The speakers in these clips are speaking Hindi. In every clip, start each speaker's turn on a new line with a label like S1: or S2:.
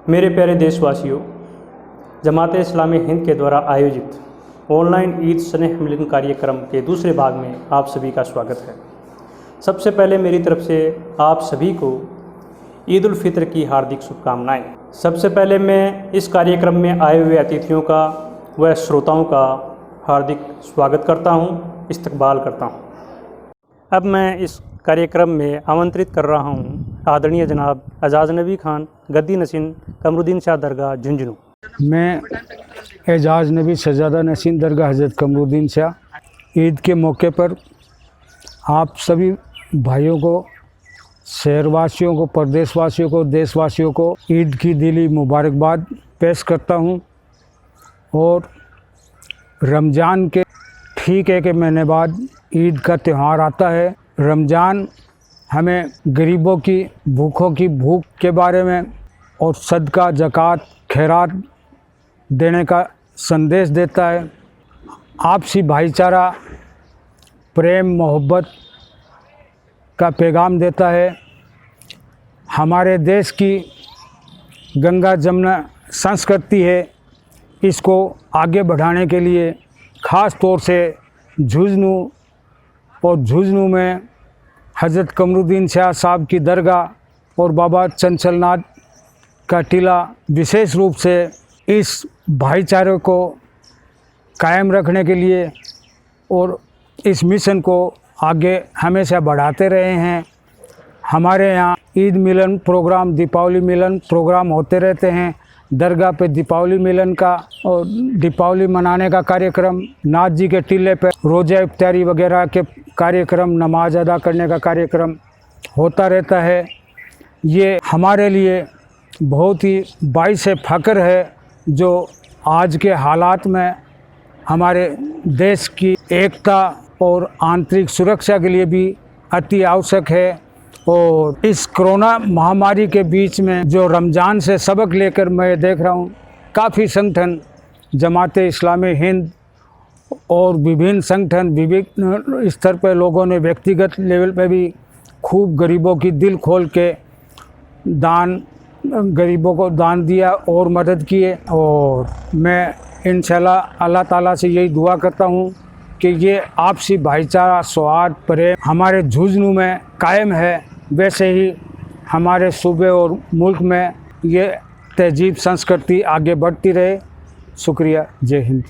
S1: मेरे प्यारे देशवासियों, जमात इस्लामी हिंद के द्वारा आयोजित ऑनलाइन ईद स्नेह मिलन कार्यक्रम के दूसरे भाग में आप सभी का स्वागत है। सबसे पहले मेरी तरफ से आप सभी को ईद उल फित्र की हार्दिक शुभकामनाएं। सबसे पहले मैं इस कार्यक्रम में आए हुए अतिथियों का व श्रोताओं का हार्दिक स्वागत करता हूं, इस्तकबाल करता हूं। अब मैं इस कार्यक्रम में आमंत्रित कर रहा हूं आदरणीय जनाब एजाज नबी खान, गद्दी नशीन, कमरुद्दीन शाह दरगाह, झुंझुनू।
S2: मैं एजाज नबी शहजादा नशीन दरगाह हज़रत कमरुद्दीन शाह ईद के मौके पर आप सभी भाइयों को, शहरवासियों को, प्रदेशवासियों को, देशवासियों को ईद की दिली मुबारकबाद पेश करता हूं। और रमज़ान के ठीक 1 महीने बाद ईद का त्यौहार आता है। रमज़ान हमें गरीबों की, भूखों की भूख के बारे में और सदका, ज़कात, खैरात देने का संदेश देता है। आपसी भाईचारा, प्रेम, मोहब्बत का पैगाम देता है। हमारे देश की गंगा जमुना संस्कृति है, इसको आगे बढ़ाने के लिए ख़ास तौर से झुंझुनू में हज़रत कमरुद्दीन शाह साहब की दरगाह और बाबा चंचलनाथ का टीला विशेष रूप से इस भाईचारे को कायम रखने के लिए और इस मिशन को आगे हमेशा बढ़ाते रहे हैं। हमारे यहाँ ईद मिलन प्रोग्राम, दीपावली मिलन प्रोग्राम होते रहते हैं। दरगाह पे दीपावली मिलन का और दीपावली मनाने का कार्यक्रम, नाथ जी के टीले पे रोज़ा इफ्तारी वगैरह के कार्यक्रम, नमाज अदा करने का कार्यक्रम होता रहता है। ये हमारे लिए बहुत ही बाइस फ़ख्र है, जो आज के हालात में हमारे देश की एकता और आंतरिक सुरक्षा के लिए भी अति आवश्यक है। और इस कोरोना महामारी के बीच में जो रमज़ान से सबक लेकर मैं देख रहा हूँ, काफ़ी संगठन, जमात इस्लामी हिंद और विभिन्न संगठन, विभिन्न स्तर पर लोगों ने व्यक्तिगत लेवल पे भी खूब गरीबों की दिल खोल के गरीबों को दान दिया और मदद किए। और मैं इंशाल्लाह अल्लाह ताला से यही दुआ करता हूँ कि ये आपसी भाईचारा, सौहार्द, प्रेम हमारे झुंझुनू में कायम है, वैसे ही हमारे सूबे और मुल्क में ये तहजीब संस्कृति आगे बढ़ती रहे। शुक्रिया, जय हिंद।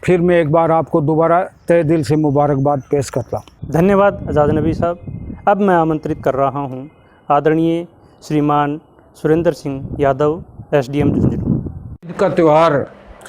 S2: फिर मैं एक बार आपको दोबारा तहे दिल से मुबारकबाद पेश करता हूँ।
S1: धन्यवाद एजाज नबी साहब। अब मैं आमंत्रित कर रहा हूँ आदरणीय श्रीमान सुरेंद्र सिंह यादव, SDM झुंझुनू।
S3: ईद का त्यौहार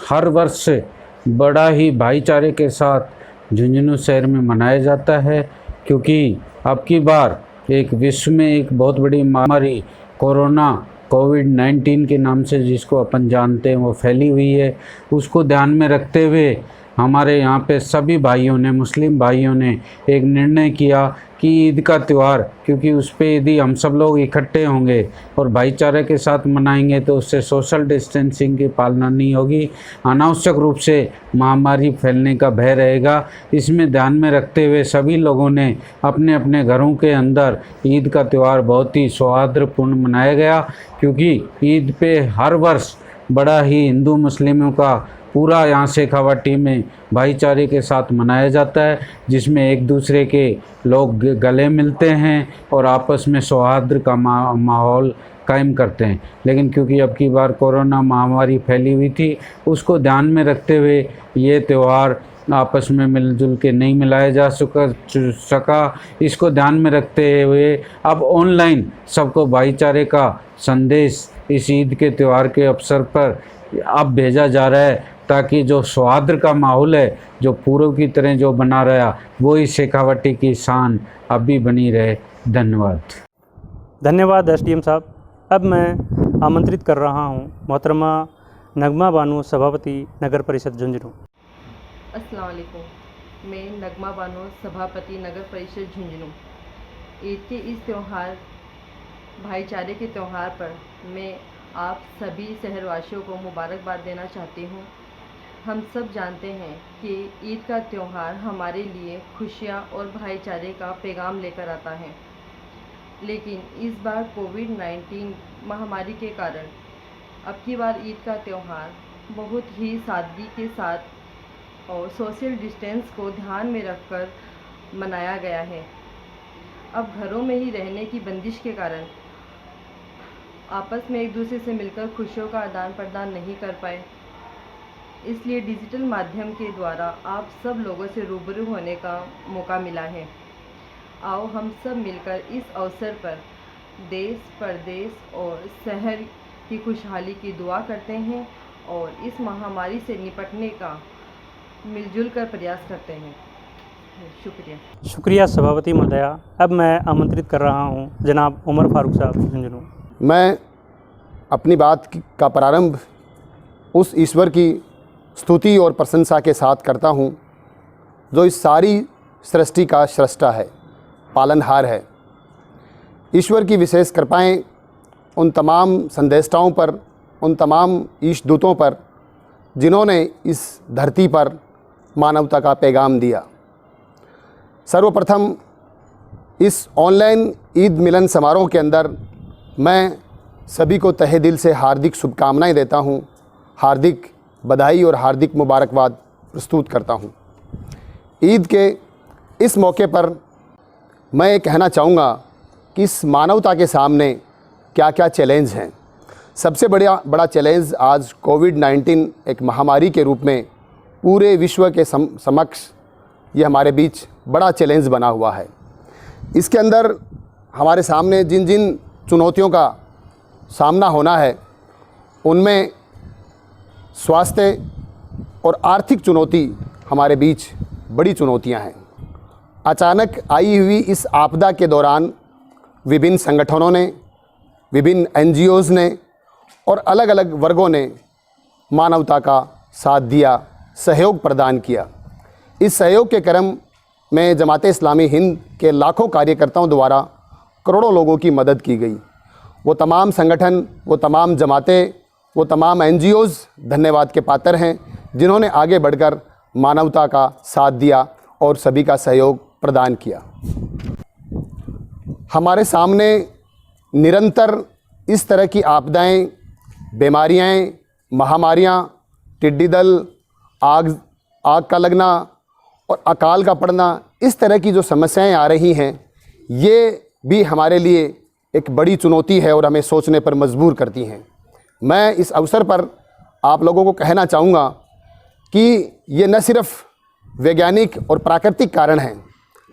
S3: हर वर्ष से बड़ा ही भाईचारे के साथ झुंझुनू शहर में मनाया जाता है, क्योंकि अब की बार एक विश्व में एक बहुत बड़ी महामारी कोरोना कोविड-19 के नाम से जिसको अपन जानते हैं वो फैली हुई है। उसको ध्यान में रखते हुए हमारे यहाँ पे सभी भाइयों ने, मुस्लिम भाइयों ने एक निर्णय किया कि ईद का त्यौहार, क्योंकि उस पर यदि हम सब लोग इकट्ठे होंगे और भाईचारे के साथ मनाएंगे तो उससे सोशल डिस्टेंसिंग की पालना नहीं होगी, अनावश्यक रूप से महामारी फैलने का भय रहेगा। इसमें ध्यान में रखते हुए सभी लोगों ने अपने अपने घरों के अंदर ईद का त्यौहार बहुत ही सौहार्दपूर्ण मनाया गया, क्योंकि ईद पे हर वर्ष बड़ा ही हिंदू मुस्लिमों का पूरा यहाँ शेखावाटी में भाईचारे के साथ मनाया जाता है, जिसमें एक दूसरे के लोग गले मिलते हैं और आपस में सौहार्द का माहौल कायम करते हैं। लेकिन क्योंकि अब की बार कोरोना महामारी फैली हुई थी, उसको ध्यान में रखते हुए ये त्यौहार आपस में मिलजुल के नहीं मिलाया जा सका। इसको ध्यान में रखते हुए अब ऑनलाइन सबको भाईचारे का संदेश इस ईद के त्यौहार के अवसर पर अब भेजा जा रहा है, ताकि जो सौहार्द का माहौल है, जो पूर्व की तरह जो बना रहा, वो ही शेखावाटी की शान अब भी बनी रहे।
S1: धन्यवाद SDM साहब। अब मैं आमंत्रित कर रहा हूँ मोहतरमा नगमा बानो, सभापति नगर परिषद झुंझुनू।
S4: अस्सलाम वालेकुम। मैं नगमा बानो, सभापति नगर परिषद झुंझुनू। ईद के इस त्यौहार, भाईचारे के त्यौहार पर मैं आप सभी शहरवासियों को मुबारकबाद देना चाहती हूँ। हम सब जानते हैं कि ईद का त्यौहार हमारे लिए खुशियाँ और भाईचारे का पैगाम लेकर आता है, लेकिन इस बार कोविड-19 महामारी के कारण अब की बार ईद का त्यौहार बहुत ही सादगी के साथ और सोशल डिस्टेंस को ध्यान में रखकर मनाया गया है। अब घरों में ही रहने की बंदिश के कारण आपस में एक दूसरे से मिलकर खुशियों का आदान प्रदान नहीं कर पाए, इसलिए डिजिटल माध्यम के द्वारा आप सब लोगों से रूबरू होने का मौका मिला है। आओ हम सब मिलकर इस अवसर पर देश, प्रदेश और शहर की खुशहाली की दुआ करते हैं और इस महामारी से निपटने का मिलजुल कर प्रयास करते हैं। शुक्रिया।
S1: शुक्रिया सभापति महोदया। अब मैं आमंत्रित कर रहा हूं जनाब उमर फारूक साहब झुंझुनू।
S5: मैं अपनी बात का प्रारंभ उस ईश्वर की स्तुति और प्रशंसा के साथ करता हूं जो इस सारी सृष्टि का स्रष्टा है, पालनहार है। ईश्वर की विशेष कृपाएं उन तमाम संदेष्टाओं पर, उन तमाम ईशदूतों पर जिन्होंने इस धरती पर मानवता का पैगाम दिया। सर्वप्रथम इस ऑनलाइन ईद मिलन समारोह के अंदर मैं सभी को तहे दिल से हार्दिक शुभकामनाएं देता हूं, हार्दिक बधाई और हार्दिक मुबारकबाद प्रस्तुत करता हूं। ईद के इस मौके पर मैं ये कहना चाहूँगा कि इस मानवता के सामने क्या क्या चैलेंज हैं। सबसे बड़ा चैलेंज आज कोविड-19 एक महामारी के रूप में पूरे विश्व के समक्ष ये हमारे बीच बड़ा चैलेंज बना हुआ है। इसके अंदर हमारे सामने जिन जिन चुनौतियों का सामना होना है उनमें स्वास्थ्य और आर्थिक चुनौती हमारे बीच बड़ी चुनौतियां हैं। अचानक आई हुई इस आपदा के दौरान विभिन्न संगठनों ने, विभिन्न NGOs ने और अलग अलग वर्गों ने मानवता का साथ दिया, सहयोग प्रदान किया। इस सहयोग के क्रम में जमाते इस्लामी हिंद के लाखों कार्यकर्ताओं द्वारा करोड़ों लोगों की मदद की गई। वो तमाम संगठन, वो तमाम जमातें, वो तमाम NGOs धन्यवाद के पात्र हैं जिन्होंने आगे बढ़कर मानवता का साथ दिया और सभी का सहयोग प्रदान किया। हमारे सामने निरंतर इस तरह की आपदाएं, बीमारियां, महामारियां, टिड्डी दल, आग का लगना और अकाल का पड़ना, इस तरह की जो समस्याएं आ रही हैं, ये भी हमारे लिए एक बड़ी चुनौती है और हमें सोचने पर मजबूर करती हैं। मैं इस अवसर पर आप लोगों को कहना चाहूँगा कि ये न सिर्फ वैज्ञानिक और प्राकृतिक कारण हैं,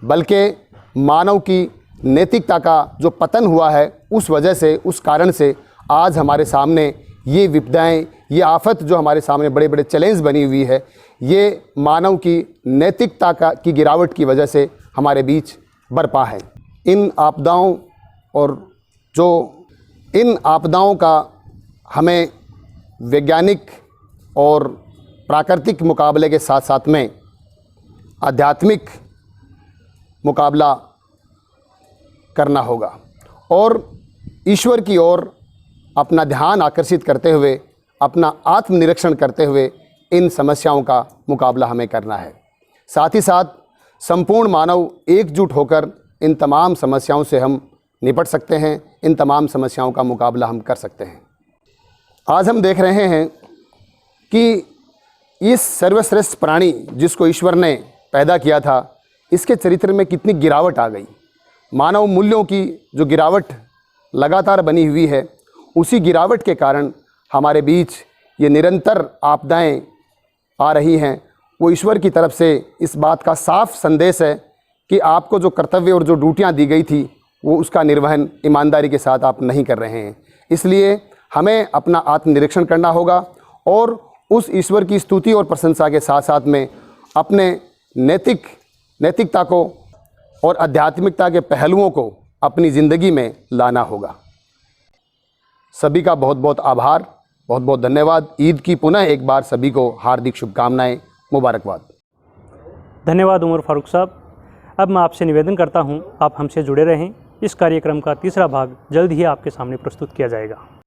S5: बल्कि मानव की नैतिकता का जो पतन हुआ है, उस वजह से, उस कारण से आज हमारे सामने ये विपदाएँ, ये आफत जो हमारे सामने बड़े बड़े चैलेंज बनी हुई है, ये मानव की नैतिकता की गिरावट की वजह से हमारे बीच बरपा है। इन आपदाओं का हमें वैज्ञानिक और प्राकृतिक मुकाबले के साथ साथ में आध्यात्मिक मुकाबला करना होगा और ईश्वर की ओर अपना ध्यान आकर्षित करते हुए, अपना आत्मनिरीक्षण करते हुए इन समस्याओं का मुकाबला हमें करना है। साथ ही साथ संपूर्ण मानव एकजुट होकर इन तमाम समस्याओं से हम निपट सकते हैं, इन तमाम समस्याओं का मुकाबला हम कर सकते हैं। आज हम देख रहे हैं कि इस सर्वश्रेष्ठ प्राणी जिसको ईश्वर ने पैदा किया था, इसके चरित्र में कितनी गिरावट आ गई। मानव मूल्यों की जो गिरावट लगातार बनी हुई है, उसी गिरावट के कारण हमारे बीच ये निरंतर आपदाएं आ रही हैं। वो ईश्वर की तरफ से इस बात का साफ संदेश है कि आपको जो कर्तव्य और जो ड्यूटियां दी गई थी, वो उसका निर्वहन ईमानदारी के साथ आप नहीं कर रहे हैं। इसलिए हमें अपना आत्मनिरीक्षण करना होगा और उस ईश्वर की स्तुति और प्रशंसा के साथ साथ में अपने नैतिकता को और आध्यात्मिकता के पहलुओं को अपनी ज़िंदगी में लाना होगा। सभी का बहुत बहुत आभार, बहुत बहुत धन्यवाद। ईद की पुनः एक बार सभी को हार्दिक शुभकामनाएं, मुबारकबाद।
S1: धन्यवाद उमर फारूक साहब। अब मैं आपसे निवेदन करता हूं, आप हमसे जुड़े रहें। इस कार्यक्रम का तीसरा भाग जल्द ही आपके सामने प्रस्तुत किया जाएगा।